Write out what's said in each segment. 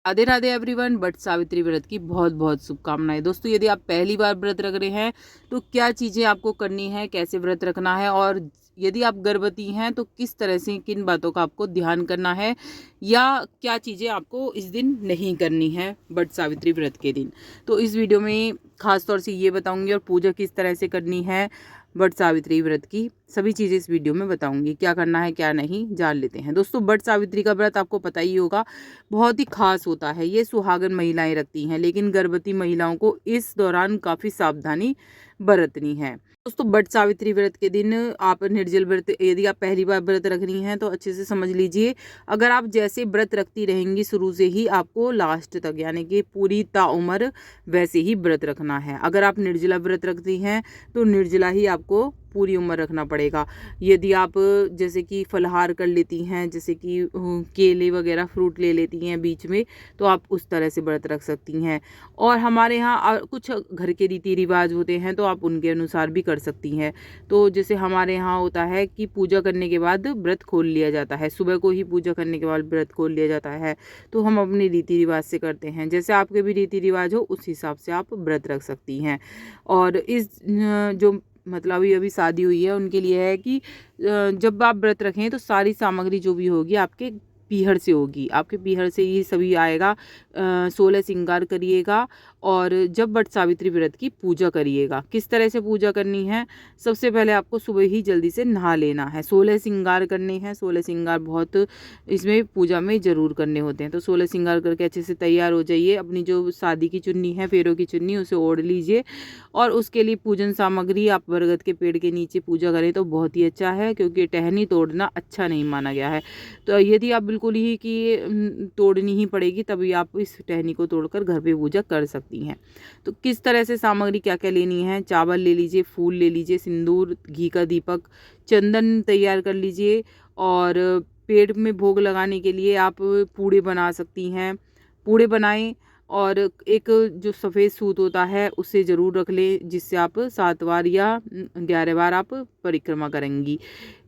Radhe Radhe everyone. But Savitri व्रत की बहुत बहुत शुभकामनाएं। दोस्तों, यदि आप पहली बार व्रत रख रहे हैं तो क्या चीज़ें आपको करनी है, कैसे व्रत रखना है, और यदि आप गर्भवती हैं तो किस तरह से किन बातों का आपको ध्यान करना है, या क्या चीज़ें आपको इस दिन नहीं करनी है बट सावित्री व्रत के दिन, तो इस वीडियो में खास तौर से ये बताऊंगी। और पूजा किस तरह से करनी है बट सावित्री व्रत की, सभी चीज़ें इस वीडियो में बताऊंगी। क्या करना है क्या नहीं, जान लेते हैं। दोस्तों, बट सावित्री का व्रत आपको पता ही होगा, बहुत ही खास होता है। ये सुहागन महिलाएं रखती हैं, लेकिन गर्भवती महिलाओं को इस दौरान काफ़ी सावधानी बरतनी है। दोस्तों, बट सावित्री व्रत के दिन आप निर्जल व्रत, यदि आप पहली बार व्रत रखनी है तो अच्छे से समझ लीजिए। अगर आप जैसे व्रत रखती रहेंगी शुरू से ही, आपको लास्ट तक यानी कि पूरी ताउम्र वैसे ही व्रत रखना है। अगर आप निर्जला व्रत रखती हैं तो निर्जला ही आपको पूरी उम्र रखना पड़ेगा। यदि आप जैसे कि फलाहार कर लेती हैं, जैसे कि केले वगैरह फ्रूट ले लेती हैं बीच में, तो आप उस तरह से व्रत रख सकती हैं। और हमारे यहाँ कुछ घर के रीति रिवाज होते हैं, तो आप उनके अनुसार भी कर सकती हैं। तो जैसे हमारे यहाँ होता है कि पूजा करने के बाद व्रत खोल लिया जाता है, सुबह को ही पूजा करने के बाद व्रत खोल लिया जाता है। तो हम अपने रीति रिवाज से करते हैं, जैसे आपके भी रीति रिवाज हो उस हिसाब से आप व्रत रख सकती हैं। और इस जो मतलब अभी शादी हुई है उनके लिए है कि जब आप व्रत रखें तो सारी सामग्री जो भी होगी आपके पीहर से होगी, आपके पीहर से ही सभी आएगा। 16 श्रृंगार करिएगा और जब बट सावित्री व्रत की पूजा करिएगा। किस तरह से पूजा करनी है, सबसे पहले आपको सुबह ही जल्दी से नहा लेना है। 16 श्रृंगार करने हैं। 16 श्रृंगार बहुत इसमें पूजा में ज़रूर करने होते हैं। तो 16 श्रृंगार करके अच्छे से तैयार हो जाइए। अपनी जो शादी की चुन्नी है, फेरों की चुन्नी, उसे ओढ़ लीजिए। और उसके लिए पूजन सामग्री, आप बरगद के पेड़ के नीचे पूजा करें तो बहुत ही अच्छा है, क्योंकि टहनी तोड़ना अच्छा नहीं माना गया है। तो यदि आप बिल्कुल ही कि तोड़नी ही पड़ेगी, तभी आप इस टहनी को तोड़कर घर पे पूजा कर सकती हैं। तो किस तरह से सामग्री क्या क्या लेनी है, चावल ले लीजिए, फूल ले लीजिए, सिंदूर, घी का दीपक, चंदन तैयार कर लीजिए। और पेड़ में भोग लगाने के लिए आप पूड़े बना सकती हैं, पूड़े बनाएं। और एक जो सफ़ेद सूत होता है उसे ज़रूर रख लें, जिससे आप 7 बार या 11 बार आप परिक्रमा करेंगी।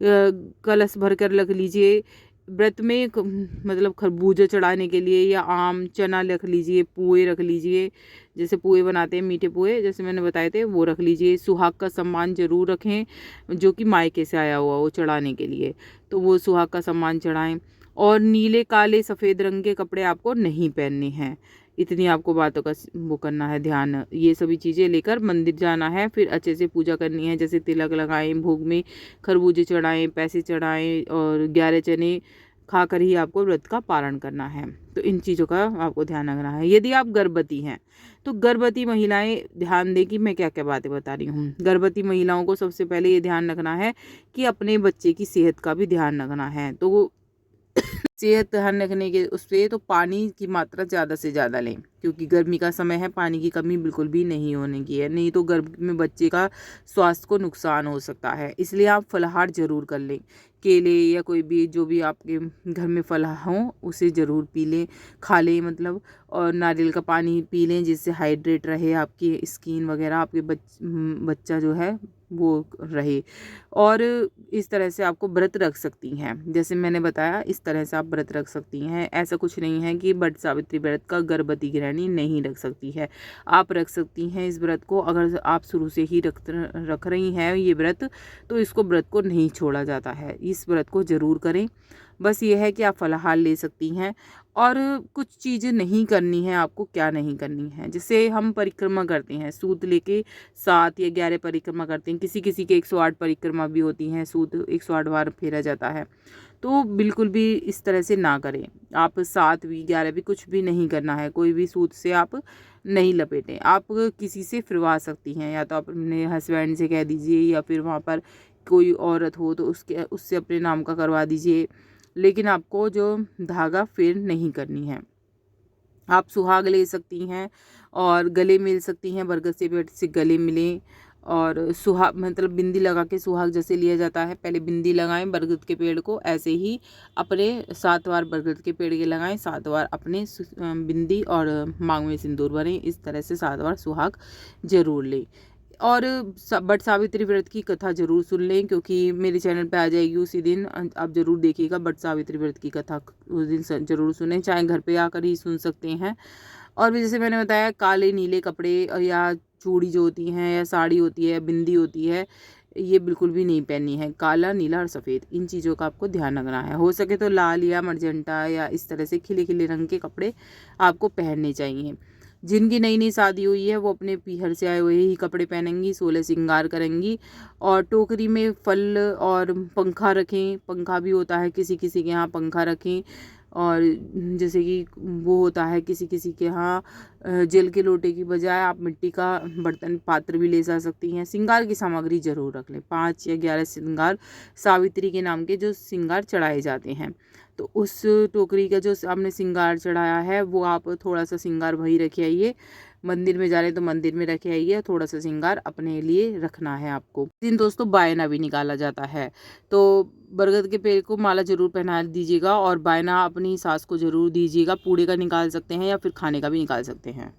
कलश भर कर रख लीजिए। व्रत में मतलब खरबूजा चढ़ाने के लिए, या आम, चना रख लीजिए, पुए रख लीजिए। जैसे पुए बनाते हैं, मीठे पुए जैसे मैंने बताए थे, वो रख लीजिए। सुहाग का सम्मान ज़रूर रखें, जो कि मायके से आया हुआ वो चढ़ाने के लिए, तो वो सुहाग का सम्मान चढ़ाएं। और नीले, काले, सफ़ेद रंग के कपड़े आपको नहीं पहनने हैं। इतनी आपको बातों का वो करना है ध्यान। ये सभी चीज़ें लेकर मंदिर जाना है, फिर अच्छे से पूजा करनी है। जैसे तिलक लगाएं, भोग में खरबूजे चढ़ाएं, पैसे चढ़ाएं, और 11 चने खाकर ही आपको व्रत का पारण करना है। तो इन चीज़ों का आपको ध्यान रखना है। यदि आप गर्भवती हैं तो गर्भवती महिलाएं ध्यान दें कि मैं क्या क्या बातें बता रही हूँ। गर्भवती महिलाओं को सबसे पहले ये ध्यान रखना है कि अपने बच्चे की सेहत का भी ध्यान रखना है। तो सेहत ध्यान रखने के उससे तो पानी की मात्रा ज़्यादा से ज़्यादा लें, क्योंकि गर्मी का समय है, पानी की कमी बिल्कुल भी नहीं होने की है। नहीं तो गर्भ में बच्चे का स्वास्थ्य को नुकसान हो सकता है। इसलिए आप फलाहार ज़रूर कर लें। केले या कोई भी जो भी आपके घर में फल हों उसे ज़रूर पी लें, खा लें मतलब। और नारियल का पानी पी लें, जिससे हाइड्रेट रहे आपकी स्किन वगैरह, आपके बच्चा जो है वो रहे। और इस तरह से आपको व्रत रख सकती हैं, जैसे मैंने बताया इस तरह से आप व्रत रख सकती हैं। ऐसा कुछ नहीं है कि बट सावित्री व्रत का गर्भवती गृहिणी नहीं रख सकती है, आप रख सकती हैं इस व्रत को। अगर आप शुरू से ही रख रही हैं ये व्रत, तो इसको व्रत को नहीं छोड़ा जाता है। इस व्रत को ज़रूर करें। बस ये है कि आप फलाहार ले सकती हैं। और कुछ चीज़ें नहीं करनी है आपको। क्या नहीं करनी है, जैसे हम परिक्रमा करते हैं, सूत लेके 7 या 11 परिक्रमा करते हैं। किसी किसी के 108 परिक्रमा भी होती हैं, सूत 108 बार फेरा जाता है। तो बिल्कुल भी इस तरह से ना करें। आप 7 भी 11 भी कुछ भी नहीं करना है। कोई भी सूत से आप नहीं लपेटें। आप किसी से फिरवा सकती हैं, या तो आप अपने हस्बैंड से कह दीजिए, या फिर वहाँ पर कोई औरत हो तो उससे अपने नाम का करवा दीजिए। लेकिन आपको जो धागा फेर नहीं करनी है। आप सुहाग ले सकती हैं और गले मिल सकती हैं, बरगद से पेड़ से गले मिलें। और सुहाग मतलब बिंदी लगा के सुहाग जैसे लिया जाता है, पहले बिंदी लगाएं बरगद के पेड़ को, ऐसे ही अपने 7 बार बरगद के पेड़ के लगाएं, 7 बार अपने बिंदी और मांग में सिंदूर भरें। इस तरह से 7 बार सुहाग जरूर लें। और बट सावित्री व्रत की कथा ज़रूर सुन लें, क्योंकि मेरे चैनल पे आ जाएगी उसी दिन, आप ज़रूर देखिएगा। बट सावित्री व्रत की कथा उस दिन ज़रूर सुनें, चाहे घर पे आकर ही सुन सकते हैं। और भी जैसे मैंने बताया, काले नीले कपड़े या चूड़ी जो होती हैं या साड़ी होती है, बिंदी होती है, ये बिल्कुल भी नहीं पहननी है। काला, नीला और सफ़ेद, इन चीज़ों का आपको ध्यान रखना है। हो सके तो लाल या मरजेंटा या इस तरह से खिले खिले रंग के कपड़े आपको पहनने चाहिए। जिनकी नई नई शादी हुई है वो अपने पीहर से आए हुए ही कपड़े पहनेंगी, 16 श्रृंगार करेंगी। और टोकरी में फल और पंखा रखें, पंखा भी होता है किसी किसी के यहाँ, पंखा रखें। और जैसे कि वो होता है किसी किसी के यहाँ जल के लोटे की बजाय आप मिट्टी का बर्तन पात्र भी ले जा सकती हैं। श्रृंगार की सामग्री जरूर रख लें, 5 या 11 श्रृंगार सावित्री के नाम के जो श्रृंगार चढ़ाए जाते हैं। तो उस टोकरी का जो आपने श्रृंगार चढ़ाया है वो आप थोड़ा सा श्रृंगार वही रखे आइए। मंदिर में जा रहे हैं तो मंदिर में रखे आइए, थोड़ा सा श्रृंगार अपने लिए रखना है आपको। इस दिन दोस्तों बायना भी निकाला जाता है, तो बरगद के पेड़ को माला जरूर पहना दीजिएगा और बायना अपनी सास को जरूर दीजिएगा। पूड़े का निकाल सकते हैं या फिर खाने का भी निकाल सकते हैं।